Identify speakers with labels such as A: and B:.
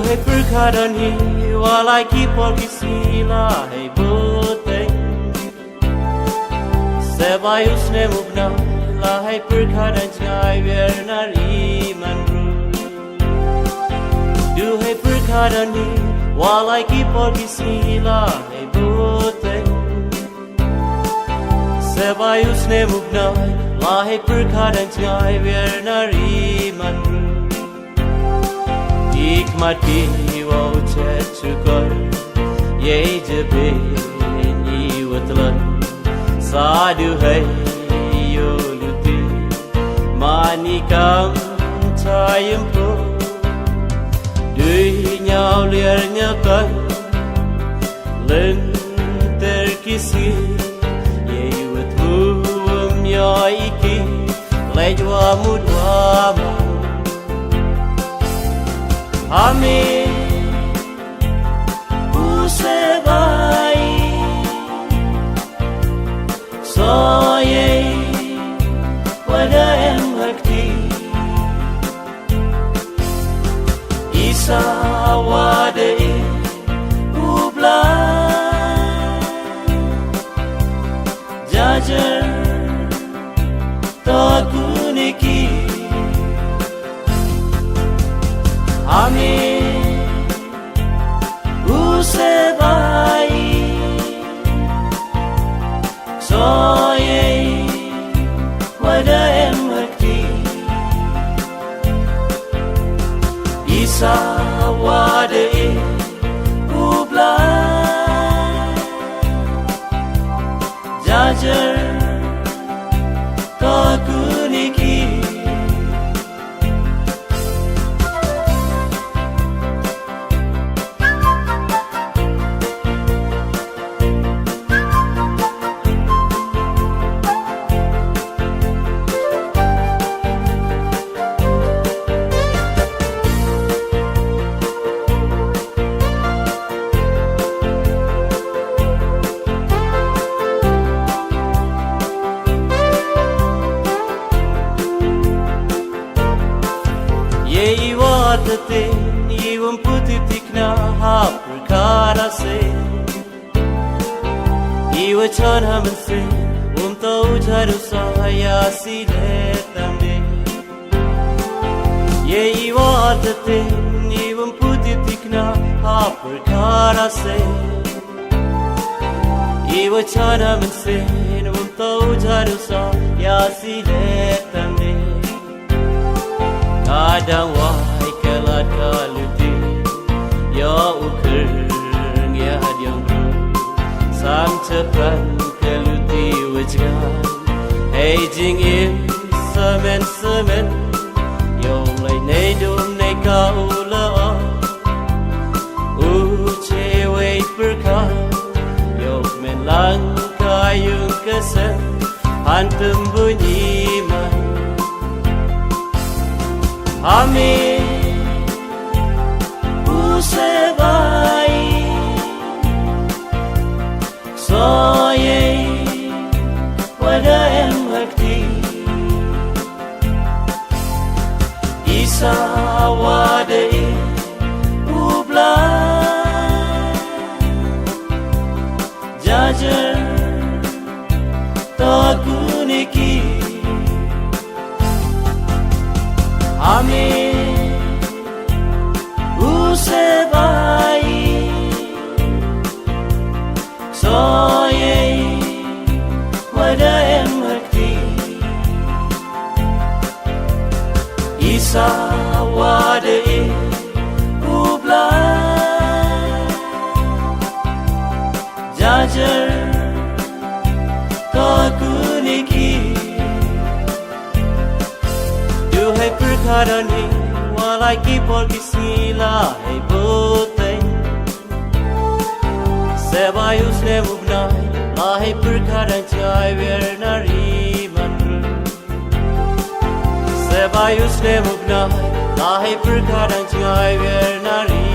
A: hai perkarani walai ki polkisila hai bote Sebayus ne mubna la hai perkaran jai vernari manru Du hai perkarani walai ki polkisila hai bote Sebayus ne mubna la hai perkaran jai vernari manru Hikmati wau cecukar Yei jebe ni watlan Sadu hai yoluti Manikam chayam pro Dui nhau liar nyakan Len terkisi Yei wathuam yaiki Lejwa mudwama Amin Usebai Soye Wada emhakti Isa wada Ubla Jajar Takuniki Amin Usebai Soye Wada emhakti Isa wada Ubla Jajar Takuniki Yei watate Iwam putih tikna Hapurkara se Iwa chan hamanse Tau jaru saya siletamde Yei watate Iwam putih tikna Hapurkara se Iwa chan hamanse Tau jaru saya siletamde Kadang wahai kelat kaluti Ya uker ya hadiang bro Sam cepat keluti wajgan Hei jing im semen Yong lai nei dum nei kau la cewe perka Yok men lang kayung kesen Hantem bunyi man Amin Usebai Soye Wada emhakti Isa wada Ubla Jajar Takuniki Amin Usebai Soye Wada emhakti Isa wada Ubla Jajar Takuniki Duhai perkarani Walai ki polkisila hai bote Sebayus ne mubnai Lahai perkaran jai vernari manru Sebayus ne mubnai Lahai perkaran jai vernari